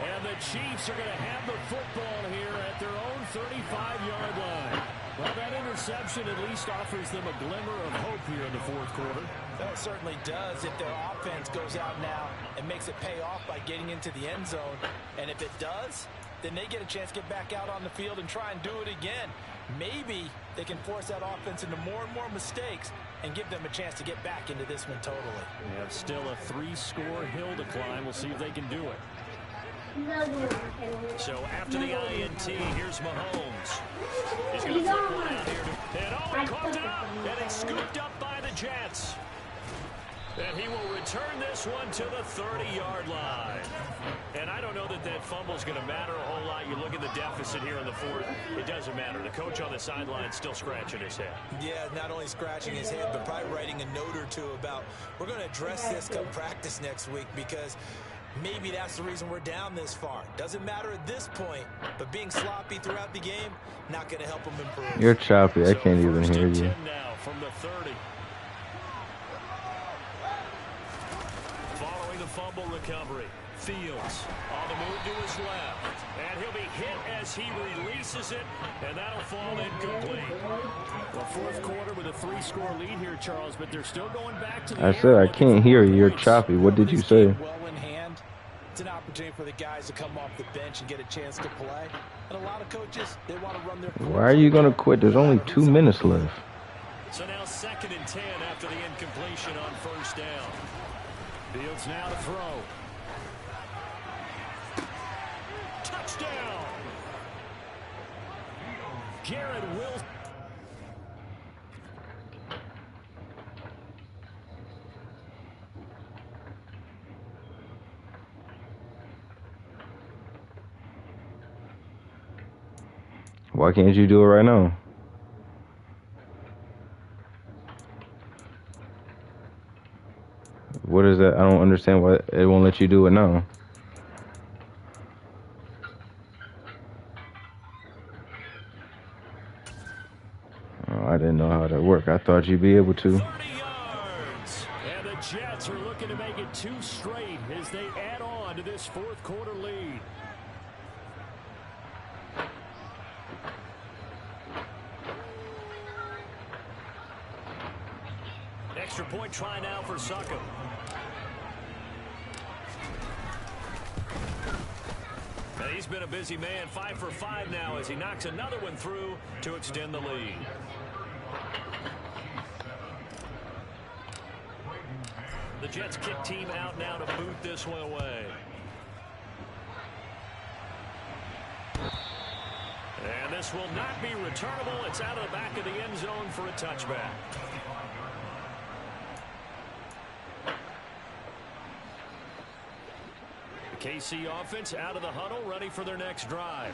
[SPEAKER 3] And the Chiefs are going to have the football here at their own 35-yard line. Well, that interception at least offers them a glimmer of hope here in the fourth quarter.
[SPEAKER 4] Well, it certainly does if their offense goes out now and makes it pay off by getting into the end zone. And if it does,
[SPEAKER 5] then they get a chance to get back out on the field and try and do it again. Maybe they can force that offense into more and more mistakes and give them a chance to get back into this one totally.
[SPEAKER 6] They have still a 3-score hill to climb. We'll see if they can do it. So after the INT, here's Mahomes. He's going to flip one out here. And he caught out. And it's scooped up by the Jets. And he will return this one to the 30-yard line. And I don't know that that fumble is going to matter a whole lot. You look at the deficit here in the fourth. It doesn't matter. The coach on the sideline is still scratching his head.
[SPEAKER 5] Yeah, not only scratching his head, but probably writing a note or two about, we're going to address this come practice next week, because maybe that's the reason we're down this far. Doesn't matter at this point, but being sloppy throughout the game, not going to help him improve.
[SPEAKER 2] You're choppy. I can't even hear you.
[SPEAKER 6] Now from the 30. Following the fumble recovery, Fields on the move to his left. And he'll be hit as he releases it, and that'll fall incomplete. Well, fourth quarter with a 3-score lead here, Charles, but they're still going back to the
[SPEAKER 2] I said I can't hear you. You're choppy. What did you say?
[SPEAKER 5] Well in hand. It's an opportunity for the guys to come off the bench and get a chance to play. And a lot of coaches, they want to run their...
[SPEAKER 2] Why are you going to quit? There's only 2 minutes left.
[SPEAKER 6] So now 2nd and 10 after the incompletion on first down. Fields now to throw. Touchdown! Garrett Wilson.
[SPEAKER 2] Why can't you do it right now? What is that? I don't understand why it won't let you do it now. Oh, I didn't know how that worked. I thought you'd be able to.
[SPEAKER 6] 30 yards. And the Jets are looking to make it 2 straight as they add on to this fourth quarter lead. Extra point try now for Succop. And he's been a busy man, 5 for 5 now as he knocks another one through to extend the lead. The Jets kick team out now to boot this one away. And this will not be returnable. It's out of the back of the end zone for a touchback. KC offense out of the huddle, ready for their next drive.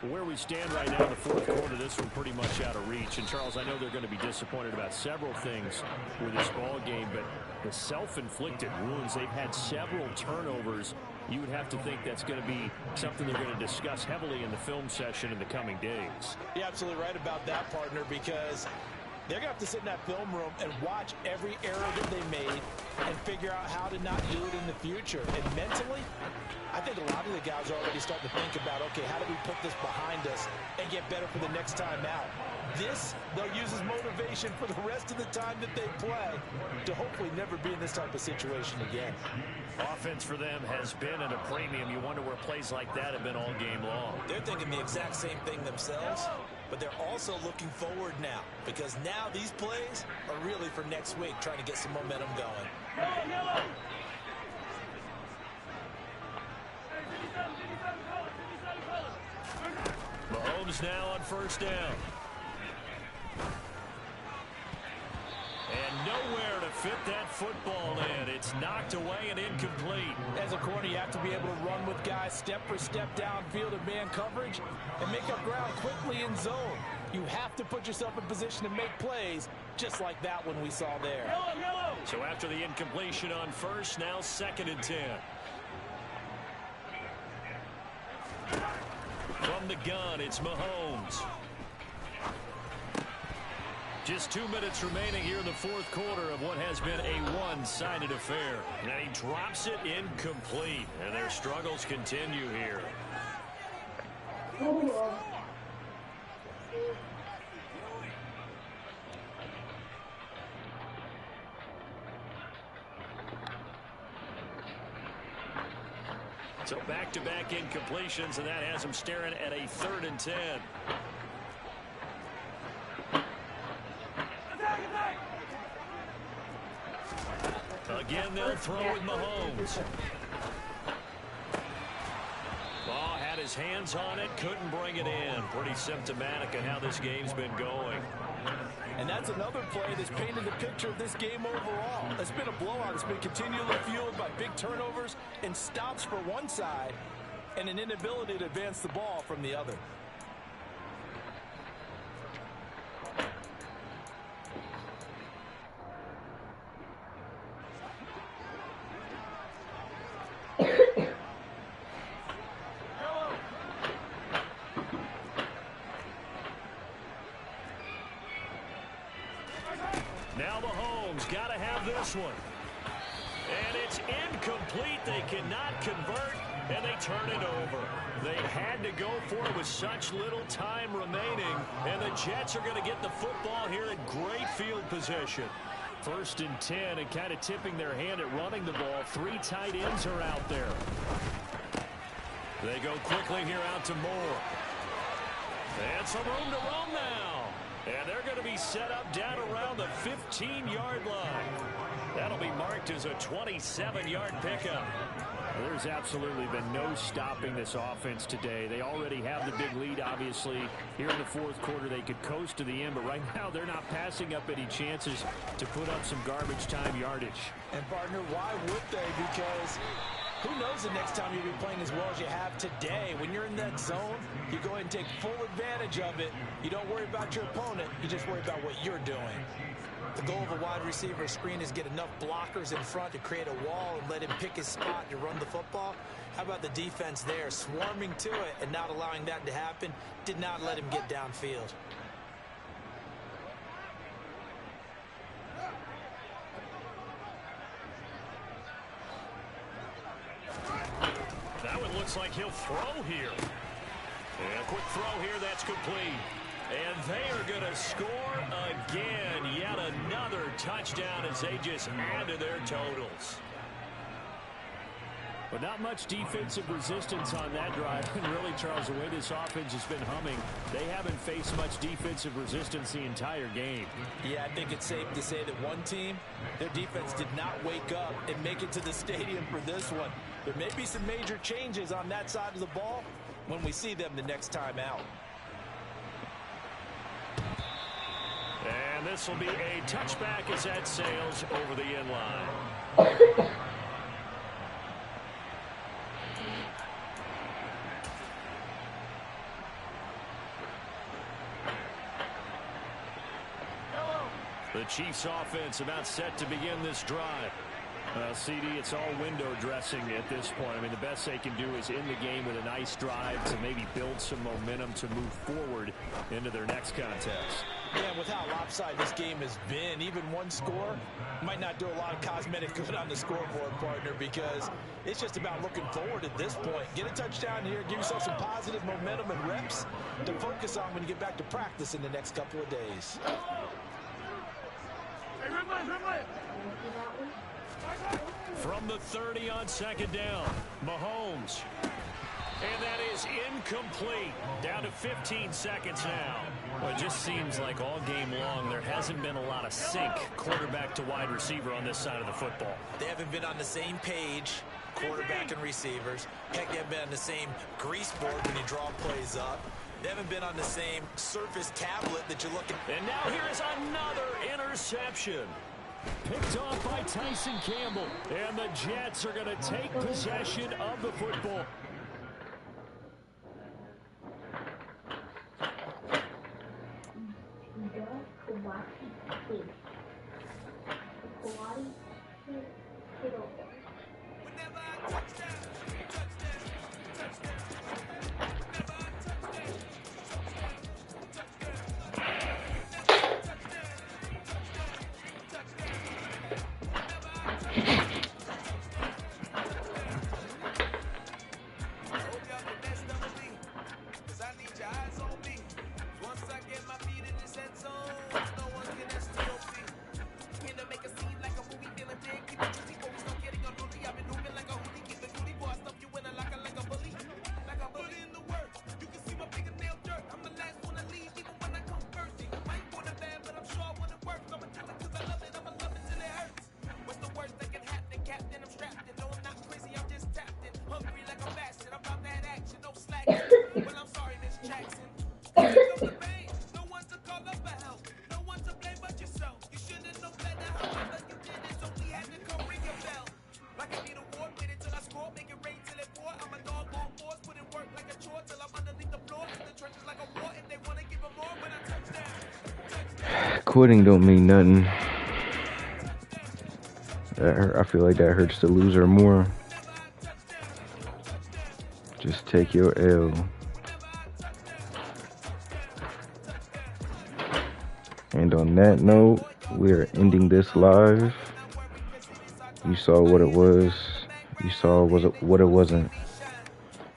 [SPEAKER 6] Where we stand right now in the fourth quarter, this one pretty much out of reach. And, Charles, I know they're going to be disappointed about several things with this ball game, but the self-inflicted wounds, they've had several turnovers. You would have to think that's going to be something they're going to discuss heavily in the film session in the coming days.
[SPEAKER 5] You're absolutely right about that, partner, because they're going to have to sit in that film room and watch every error that they made and figure out how to not do it in the future. And mentally, I think a lot of the guys are already starting to think about, okay, how do we put this behind us and get better for the next time out? This, they'll use as motivation for the rest of the time that they play to hopefully never be in this type of situation again.
[SPEAKER 6] Offense for them has been at a premium. You wonder where plays like that have been all game long.
[SPEAKER 5] They're thinking the exact same thing themselves, but they're also looking forward now, because now these plays are really for next week, trying to get some momentum going.
[SPEAKER 6] Mahomes now on first down. And nowhere to fit that football in. It's knocked away and incomplete.
[SPEAKER 5] As a corner, you have to be able to run with guys step for step downfield in man coverage and make up ground quickly in zone. You have to put yourself in position to make plays just like that one we saw there.
[SPEAKER 6] So after the incompletion on first, now 2nd and 10. From the gun, it's Mahomes. Just 2 minutes remaining here in the fourth quarter of what has been a one-sided affair. And he drops it incomplete, and their struggles continue here.
[SPEAKER 3] So back-to-back incompletions, and that has him staring at a 3rd and 10. Again, they'll throw with Mahomes. Ball had his hands on it, couldn't bring it in. Pretty symptomatic of how this game's been going.
[SPEAKER 4] And that's another play that's painted the picture of this game overall. It's been a blowout. It's been continually fueled by big turnovers and stops for one side and an inability to advance the ball from the other.
[SPEAKER 3] Now Mahomes got to have this one. And it's incomplete. They cannot convert, and they turn it over. They had to go for it with such little time remaining, and the Jets are going to get the football here in great field position. 1st and 10, and kind of tipping their hand at running the ball. 3 tight ends are out there. They go quickly here out to Moore. And some room to roam now. And they're going to be set up down around the 15-yard line. That'll be marked as a 27-yard pickup.
[SPEAKER 6] There's absolutely been no stopping this offense today. They already have the big lead, obviously. Here in the 4th quarter, they could coast to the end, but right now they're not passing up any chances to put up some garbage time yardage.
[SPEAKER 4] And, partner, why would they? Because who knows the next time you'll be playing as well as you have today. When you're in that zone, you go ahead and take full advantage of it. You don't worry about your opponent. You just worry about what you're doing. The goal of a wide receiver screen is get enough blockers in front to create a wall and let him pick his spot to run the football. How about the defense there, swarming to it and not allowing that to happen? Did not let him get downfield.
[SPEAKER 3] That one looks like he'll throw here. And a quick throw here, that's complete. And they are going to score again. Yet another touchdown as they just add to their totals.
[SPEAKER 6] But not much defensive resistance on that drive. And really, Charles, the way this offense has been humming, they haven't faced much defensive resistance the entire game.
[SPEAKER 4] Yeah, I think it's safe to say that one team, their defense did not wake up and make it to the stadium for this one. There may be some major changes on that side of the ball when we see them the next time out.
[SPEAKER 3] And this will be a touchback as that sails over the end line. The Chiefs offense about set to begin this drive. CD, it's all window dressing at this point. I mean, the best they can do is end the game with a nice drive to maybe build some momentum to move forward into their next contest.
[SPEAKER 4] Yeah, with how lopsided this game has been, even one score might not do a lot of cosmetic good on the scoreboard, partner, because it's just about looking forward at this point. Get a touchdown here, give yourself some positive momentum and reps to focus on when you get back to practice in the next couple of days.
[SPEAKER 3] From the 30 on 2nd down, Mahomes. And that is incomplete. Down to 15 seconds now. Well, it just seems like all game long there hasn't been a lot of sync quarterback to wide receiver on this side of the football.
[SPEAKER 5] They haven't been on the same page, quarterback and receivers. Heck, they haven't been on the same grease board when you draw plays up. They haven't been on the same surface tablet that you're looking.
[SPEAKER 3] And now here is another interception. Picked off by Tyson Campbell. And the Jets are going to take possession of the football.
[SPEAKER 2] quitting don't mean nothing. I feel like that hurts the loser more. Just take your L. And on that note, we are ending this live. You saw what it was. You saw what it wasn't.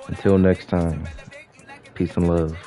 [SPEAKER 2] Until next time, peace and love.